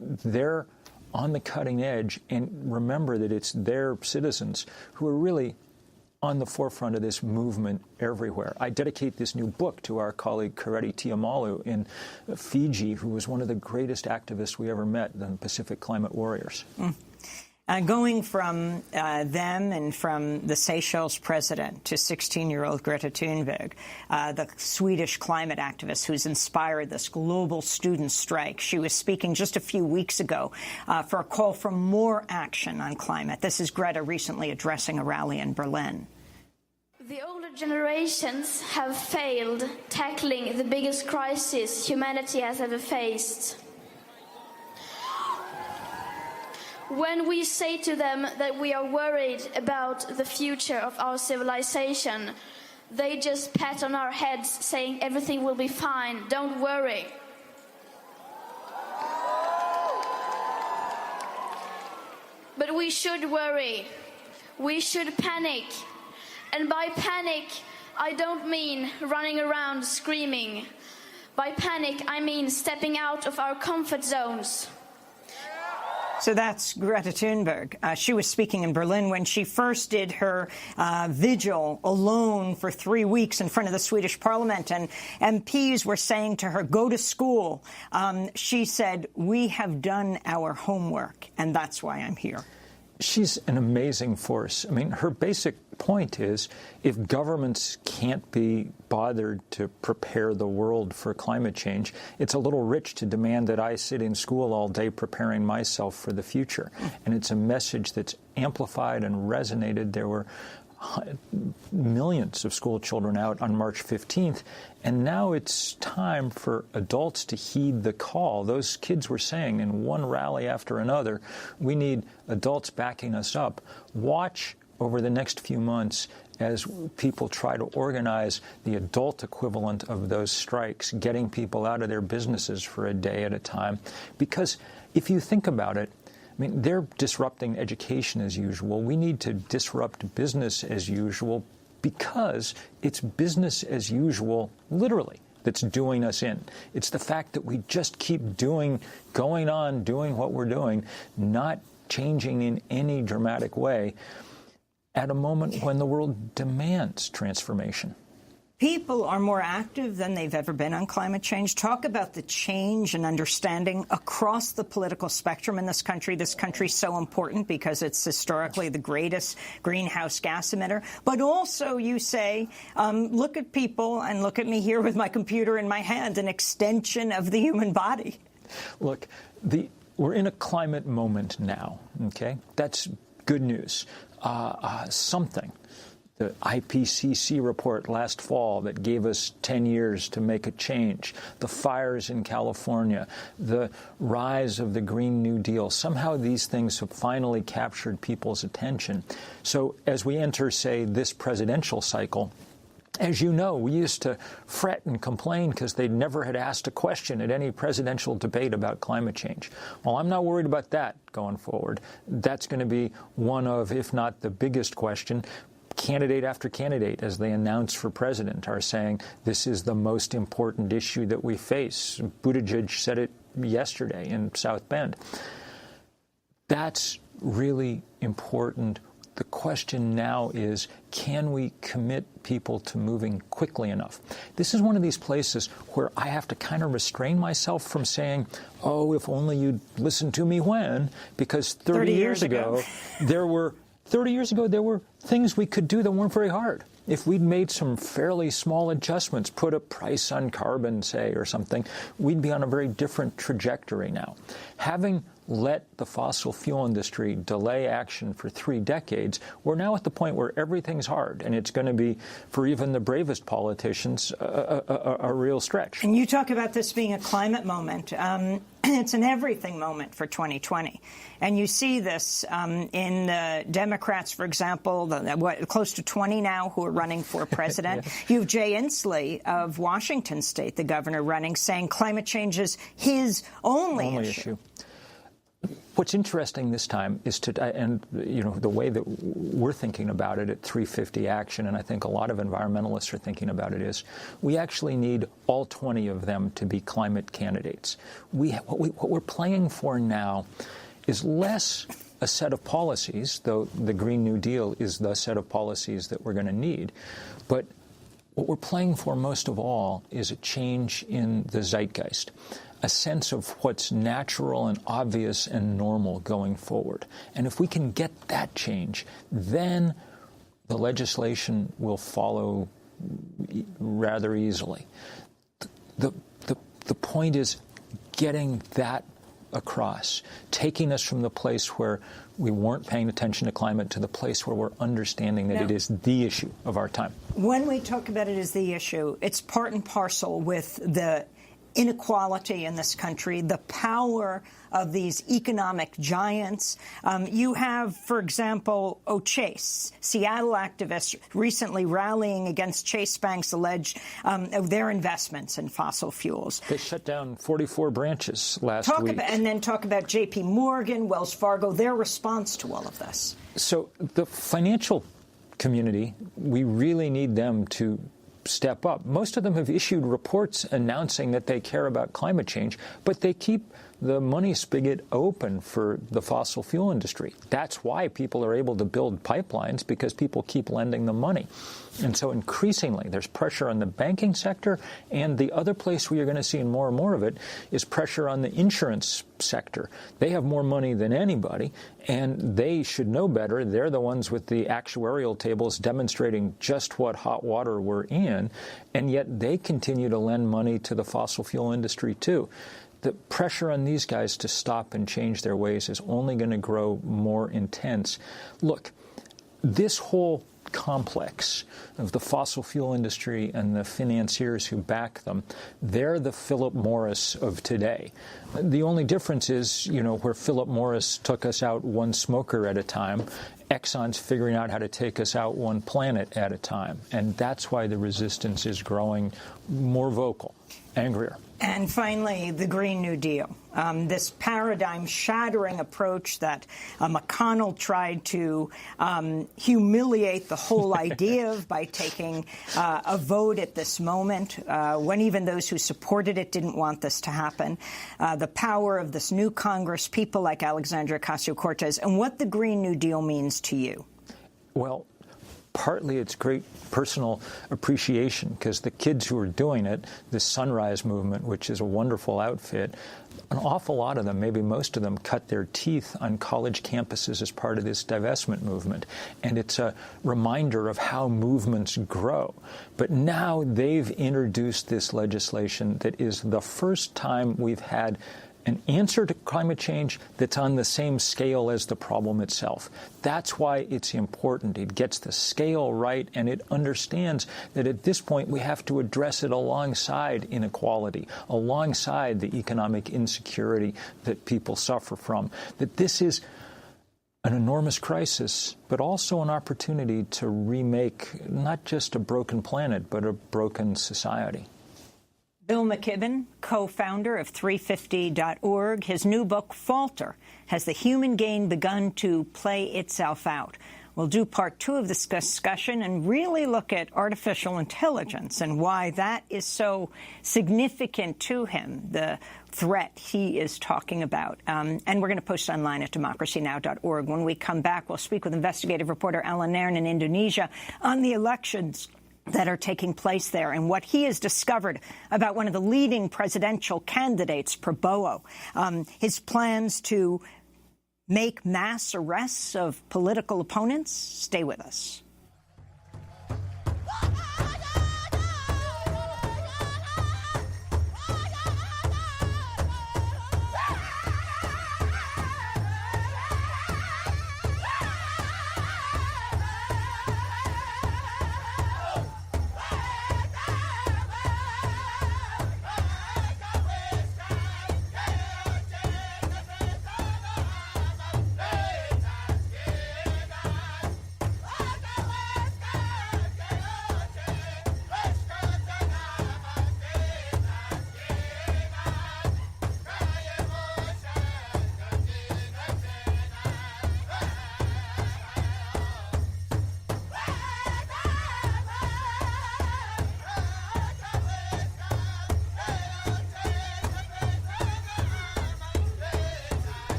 They're on the cutting edge, and remember that it's their citizens who are really on the forefront of this movement everywhere. I dedicate this new book to our colleague Kareti Tiamalu in Fiji, who was one of the greatest activists we ever met, the Pacific Climate Warriors. Going from them and from the Seychelles president to 16-year-old Greta Thunberg, the Swedish climate activist who's inspired this global student strike. She was speaking just a few weeks ago for a call for more action on climate. This is Greta recently addressing a rally in Berlin. The older generations have failed tackling the biggest crisis humanity has ever faced. When we say to them that we are worried about the future of our civilization, they just pat on our heads saying everything will be fine, don't worry. But we should worry. We should panic. And by panic, I don't mean running around screaming. By panic, I mean stepping out of our comfort zones. So that's Greta Thunberg. She was speaking in Berlin when she first did her vigil alone for 3 weeks in front of the Swedish parliament. And MPs were saying to her, go to school. She said, we have done our homework, and that's why I'm here. She's an amazing force. I mean, her basic point is if governments can't be bothered to prepare the world for climate change, it's a little rich to demand that I sit in school all day preparing myself for the future. And it's a message that's amplified and resonated. There were millions of school children out on March 15th, and now it's time for adults to heed the call. Those kids were saying in one rally after another, we need adults backing us up. Watch over the next few months as people try to organize the adult equivalent of those strikes, getting people out of their businesses for a day at a time. Because if you think about it, I mean, they're disrupting education as usual. We need to disrupt business as usual because it's business as usual, literally, that's doing us in. It's the fact that we just keep going on, doing what we're doing, not changing in any dramatic way at a moment when the world demands transformation. People are more active than they've ever been on climate change. Talk about the change and understanding across the political spectrum in this country. This country's so important because it's historically the greatest greenhouse gas emitter. But also, you say, look at people and look at me here with my computer in my hand, an extension of the human body. Look, we're in a climate moment now, okay? That's good news. The IPCC report last fall that gave us 10 years to make a change, the fires in California, the rise of the Green New Deal. Somehow these things have finally captured people's attention. So as we enter, say, this presidential cycle, as you know, we used to fret and complain because they never had asked a question at any presidential debate about climate change. Well, I'm not worried about that going forward. That's going to be one of, if not the biggest question. Candidate after candidate, as they announce for president, are saying this is the most important issue that we face. Buttigieg said it yesterday in South Bend. That's really important. The question now is, can we commit people to moving quickly enough? This is one of these places where I have to kind of restrain myself from saying, oh, if only you'd listen to me when, because 30 years ago, there were things we could do that weren't very hard. If we'd made some fairly small adjustments, put a price on carbon, say, or something, we'd be on a very different trajectory now. Having let the fossil fuel industry delay action for 3 decades, we're now at the point where everything's hard, and it's going to be, for even the bravest politicians, a real stretch. And you talk about this being a climate moment. It's an everything moment for 2020. And you see this in the Democrats, for example, close to 20 now who are running for president. Yeah. You have Jay Inslee of Washington State, the governor, running, saying climate change is his only issue. What's interesting this time is the way that we're thinking about it at 350 Action, and I think a lot of environmentalists are thinking about it, is we actually need all 20 of them to be climate candidates. What we're playing for now is less a set of policies, though the Green New Deal is the set of policies that we're going to need, but what we're playing for most of all is a change in the zeitgeist, a sense of what's natural and obvious and normal going forward. And if we can get that change, then the legislation will follow rather easily. The point is getting that across, taking us from the place where we weren't paying attention to climate to the place where we're understanding that it is the issue of our time. When we talk about it as the issue, it's part and parcel with the inequality in this country, the power of these economic giants. You have, for example, Chase, Seattle activists recently rallying against Chase Bank's alleged of their investments in fossil fuels. They shut down 44 branches last week. And then talk about J.P. Morgan, Wells Fargo, their response to all of this. So the financial community, we really need them to step up. Most of them have issued reports announcing that they care about climate change, but they keep the money spigot open for the fossil fuel industry. That's why people are able to build pipelines, because people keep lending them money. And so increasingly there's pressure on the banking sector, and the other place where you're going to see more and more of it is pressure on the insurance sector. They have more money than anybody, and they should know better. They're the ones with the actuarial tables demonstrating just what hot water we're in, and yet they continue to lend money to the fossil fuel industry too. The pressure on these guys to stop and change their ways is only going to grow more intense. Look, this whole complex of the fossil fuel industry and the financiers who back them, they're the Philip Morris of today. The only difference is, where Philip Morris took us out one smoker at a time, Exxon's figuring out how to take us out one planet at a time. And that's why the resistance is growing more vocal. angrier. And finally, the Green New Deal, this paradigm-shattering approach that McConnell tried to humiliate the whole idea of by taking a vote at this moment, when even those who supported it didn't want this to happen. The power of this new Congress, people like Alexandria Ocasio-Cortez, and what the Green New Deal means to you. Well, partly it's great personal appreciation because the kids who are doing it, this Sunrise Movement, which is a wonderful outfit, an awful lot of them, maybe most of them, cut their teeth on college campuses as part of this divestment movement. And it's a reminder of how movements grow. But now they've introduced this legislation that is the first time we've had an answer to climate change that's on the same scale as the problem itself. That's why it's important. It gets the scale right, and it understands that at this point we have to address it alongside inequality, alongside the economic insecurity that people suffer from. That this is an enormous crisis, but also an opportunity to remake not just a broken planet, but a broken society. Bill McKibben, co-founder of 350.org, his new book, Falter, Has the Human Game Begun to Play Itself Out? We'll do part 2 of this discussion and really look at artificial intelligence and why that is so significant to him, the threat he is talking about. And we're going to post online at democracynow.org. When we come back, we'll speak with investigative reporter Alan Nairn in Indonesia on the elections that are taking place there and what he has discovered about one of the leading presidential candidates, Prabowo, his plans to make mass arrests of political opponents. Stay with us.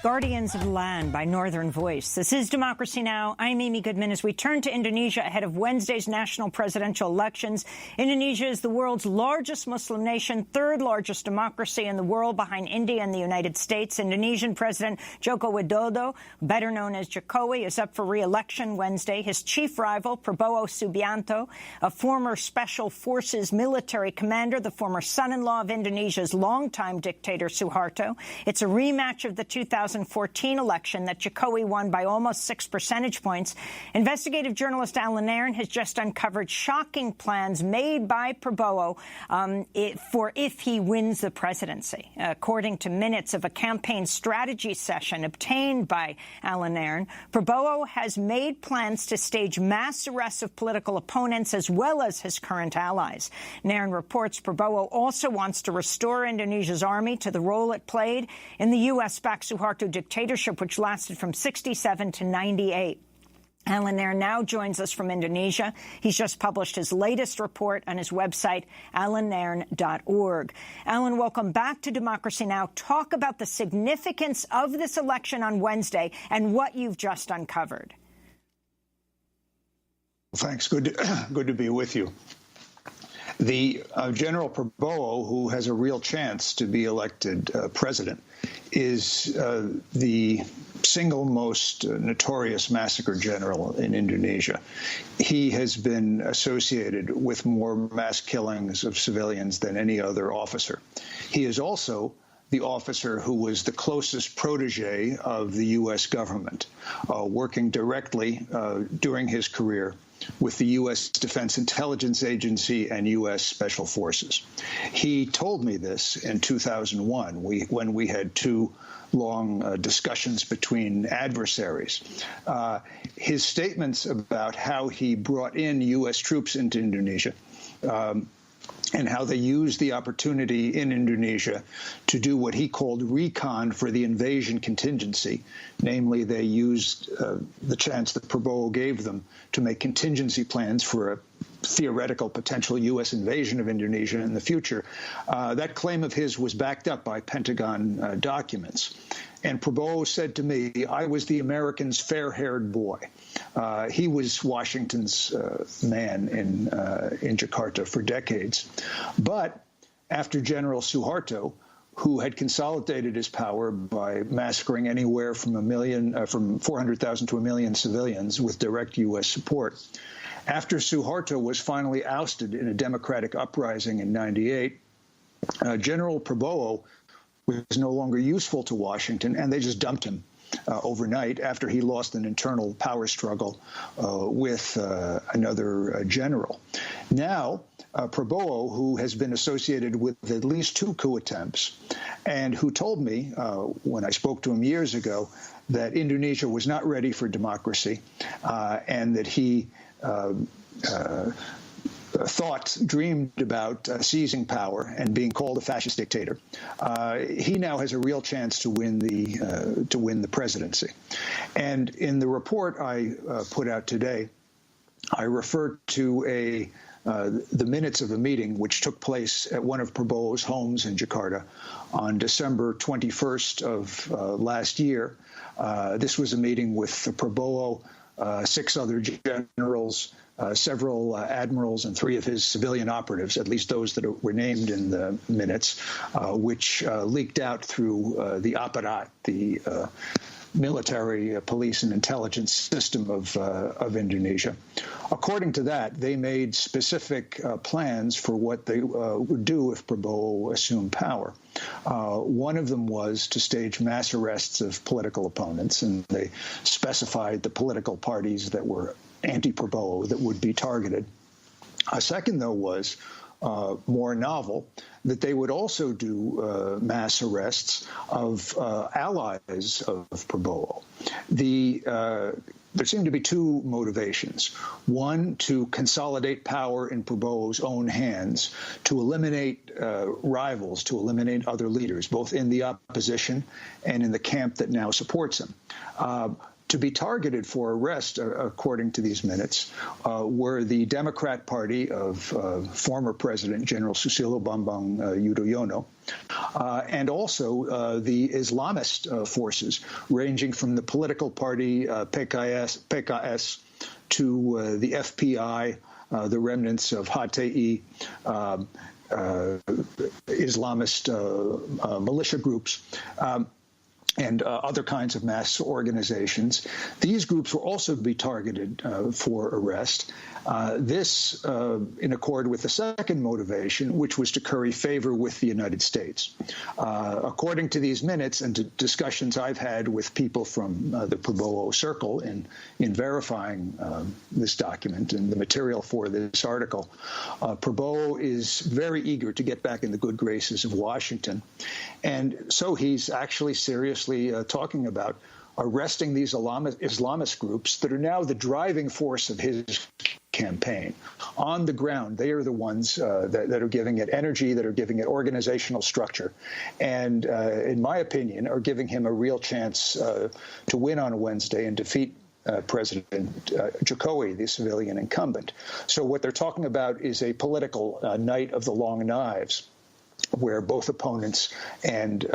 Guardians of the Land by Northern Voice. This is Democracy Now! I'm Amy Goodman. As we turn to Indonesia ahead of Wednesday's national presidential elections, Indonesia is the world's largest Muslim nation, third largest democracy in the world behind India and the United States. Indonesian President Joko Widodo, better known as Jokowi, is up for re-election Wednesday. His chief rival, Prabowo Subianto, a former Special Forces military commander, the former son-in-law of Indonesia's longtime dictator Suharto. It's a rematch of the 2014 election that Jokowi won by almost 6 percentage points. Investigative journalist Alan Nairn has just uncovered shocking plans made by Prabowo for if he wins the presidency. According to minutes of a campaign strategy session obtained by Alan Nairn, Prabowo has made plans to stage mass arrests of political opponents as well as his current allies. Nairn reports Prabowo also wants to restore Indonesia's army to the role it played in the U.S.-backed Suharto dictatorship, which lasted from 1967 to 1998. Alan Nairn now joins us from Indonesia. He's just published his latest report on his website, alannairn.org. Alan, welcome back to Democracy Now! Talk about the significance of this election on Wednesday and what you've just uncovered. Thanks. Good to be with you. The General Prabowo, who has a real chance to be elected president, is the single most notorious massacre general in Indonesia. He has been associated with more mass killings of civilians than any other officer. He is also the officer who was the closest protege of the U.S. government, working directly during his career with the U.S. Defense Intelligence Agency and U.S. Special Forces. He told me this in 2001 when we had two long discussions between adversaries. His statements about how he brought in U.S. troops into Indonesia and how they used the opportunity in Indonesia to do what he called recon for the invasion contingency. Namely, they used the chance that Prabowo gave them to make contingency plans for a theoretical potential U.S. invasion of Indonesia in the future. That claim of his was backed up by Pentagon documents. And Prabowo said to me, I was the Americans' fair-haired boy. He was Washington's man in Jakarta for decades. But after General Suharto, who had consolidated his power by massacring anywhere from 400,000 to 1 million civilians with direct U.S. support, after Suharto was finally ousted in a democratic uprising in '98, General Prabowo was no longer useful to Washington, and they just dumped him overnight after he lost an internal power struggle with another general. Now, Prabowo, who has been associated with at least 2 coup attempts, and who told me when I spoke to him years ago that Indonesia was not ready for democracy, and that he dreamed about seizing power and being called a fascist dictator. He now has a real chance to win the presidency. And in the report I put out today, I referred to the minutes of a meeting which took place at one of Prabowo's homes in Jakarta on December 21st of last year. This was a meeting with Prabowo, 6 other generals, several admirals, and 3 of his civilian operatives, at least those that were named in the minutes, which leaked out through the aparat, the military, police, and intelligence system of Indonesia. According to that, they made specific plans for what they would do if Prabowo assumed power. One of them was to stage mass arrests of political opponents, and they specified the political parties that were anti-Prabowo that would be targeted. A second, though, was more novel, that they would also do mass arrests of allies of Prabowo. There seemed to be 2 motivations. One, to consolidate power in Prabowo's own hands, to eliminate rivals, to eliminate other leaders, both in the opposition and in the camp that now supports him. To be targeted for arrest, according to these minutes, were the Democrat Party of former President General Susilo Bambang Yudhoyono, and also the Islamist forces, ranging from the political party PKS to the FPI, the remnants of HTI, Islamist militia groups, and other kinds of mass organizations. These groups will also be targeted for arrest. This in accord with the second motivation, which was to curry favor with the United States. According to these minutes and to discussions I've had with people from the Prabowo circle in verifying this document and the material for this article, Prabowo is very eager to get back in the good graces of Washington. And so he's actually seriously talking about arresting these Islamist groups that are now the driving force of his campaign. On the ground, they are the ones that are giving it energy, that are giving it organizational structure, and, in my opinion, are giving him a real chance to win on Wednesday and defeat President Jokowi, the civilian incumbent. So what they're talking about is a political night of the long knives, where both opponents and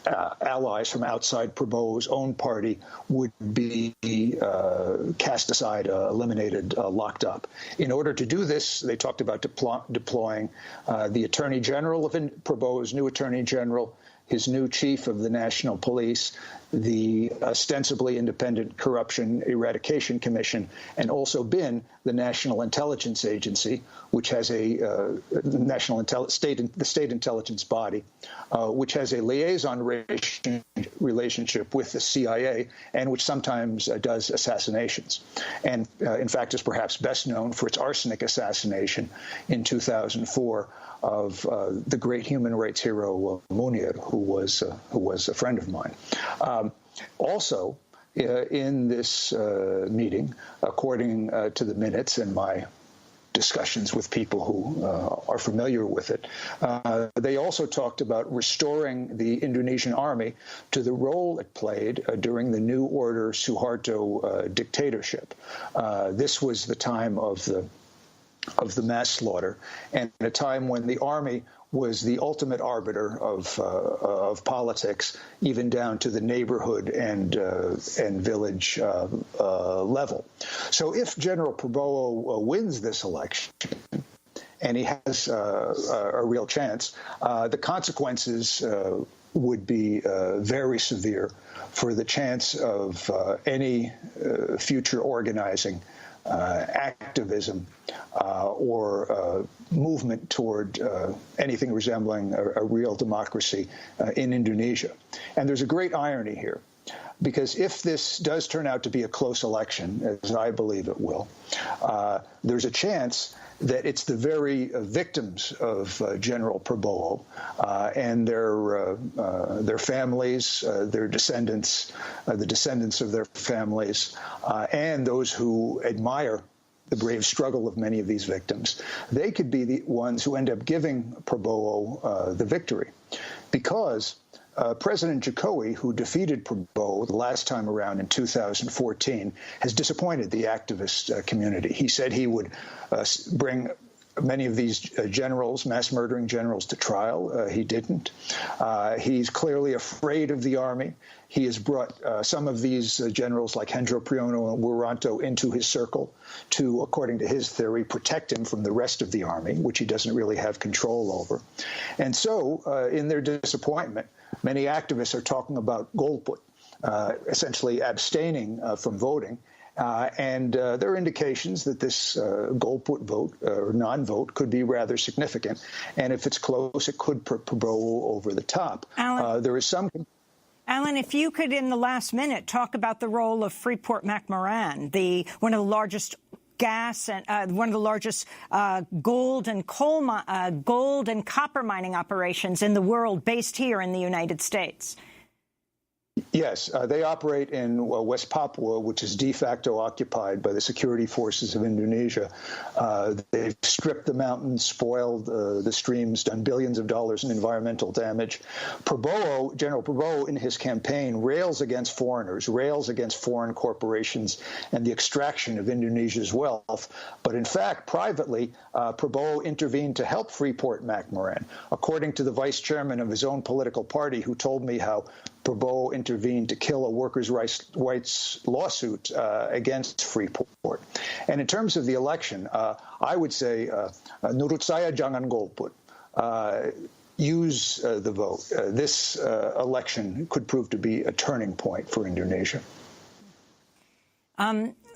allies from outside Prabowo's own party would be cast aside, eliminated, locked up. In order to do this, they talked about deploying the Attorney General of Prabowo's new Attorney General, his new chief of the National Police, the ostensibly independent Corruption Eradication Commission, and also been the National Intelligence Agency, which has a state intelligence body, which has a liaison relationship with the CIA, and which sometimes does assassinations. And in fact, is perhaps best known for its arsenic assassination in 2004 of the great human rights hero Munir, who was a friend of mine. Also, in this meeting, according to the minutes and my discussions with people who are familiar with it, they also talked about restoring the Indonesian army to the role it played during the New Order Suharto dictatorship. This was the time of the mass slaughter, and a time when the army was the ultimate arbiter of politics, even down to the neighborhood and village level. So if General Prabowo wins this election, and he has a real chance, the consequences would be very severe for the chance of any future organizing, activism, or movement toward anything resembling a real democracy in Indonesia. And there's a great irony here, because if this does turn out to be a close election, as I believe it will, there's a chance that it's the very victims of General Prabowo and their families, their descendants, the descendants of their families, and those who admire the brave struggle of many of these victims, they could be the ones who end up giving Prabowo the victory. Because President Jokowi, who defeated Prabowo the last time around in 2014, has disappointed the activist community. He said he would bring many of these generals, mass murdering generals, to trial. He didn't. He's clearly afraid of the army. He has brought some of these generals, like Hendro Priyono and Wiranto, into his circle to, according to his theory, protect him from the rest of the army, which he doesn't really have control over. And so, in their disappointment, many activists are talking about golput, essentially abstaining from voting. And there are indications that this golput vote or non-vote could be rather significant. And if it's close, it could put Prabowo over the top. There is some... Alan, if you could, in the last minute, talk about the role of Freeport-McMoRan, one of the largest gas and one of the largest gold and copper mining operations in the world, based here in the United States. Yes, they operate in West Papua, which is de facto occupied by the security forces of Indonesia. They've stripped the mountains, spoiled the streams, done billions of dollars in environmental damage. General Prabowo, in his campaign, rails against foreigners, rails against foreign corporations and the extraction of Indonesia's wealth. But in fact, privately, Prabowo intervened to help Freeport-McMoRan, according to the vice chairman of his own political party, who told me how Prabowo intervened to kill a workers' rights lawsuit against Freeport. And in terms of the election, I would say, nurut saya jangan golput. Use the vote. This election could prove to be a turning point for Indonesia.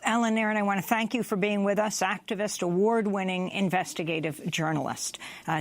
Alan Nairn, I want to thank you for being with us, activist, award-winning investigative journalist.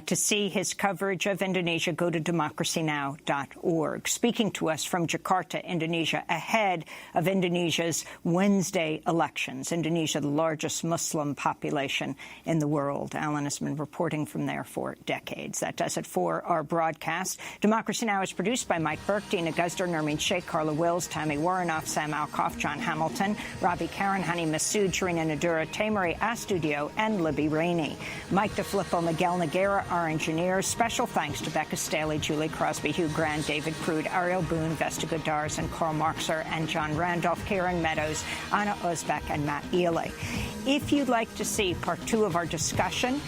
To see his coverage of Indonesia, go to democracynow.org. Speaking to us from Jakarta, Indonesia, ahead of Indonesia's Wednesday elections. Indonesia, the largest Muslim population in the world. Alan has been reporting from there for decades. That does it for our broadcast. Democracy Now! Is produced by Mike Burke, Dina Guzder, Nermeen Sheikh, Carla Wills, Tammy Warrenoff, Sam Alcoff, John Hamilton, Robbie Karen, Hani Massoud, Sharina Nadura, Tamari Astudio, and Libby Rainey. Mike DeFilippo, Miguel Noguera, our engineers. Special thanks to Becca Staley, Julie Crosby, Hugh Grant, David Prude, Ariel Boone, Vesta Godars, and Carl Marxer, and John Randolph, Karen Meadows, Anna Uzbek, and Matt Ely. If you'd like to see part 2 of our discussion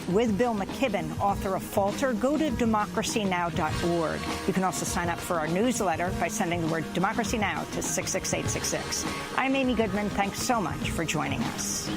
with Bill McKibben, author of Falter, go to democracynow.org. You can also sign up for our newsletter by sending the word Democracy Now! To 66866. I'm Amy Goodman. Thanks so much for joining us.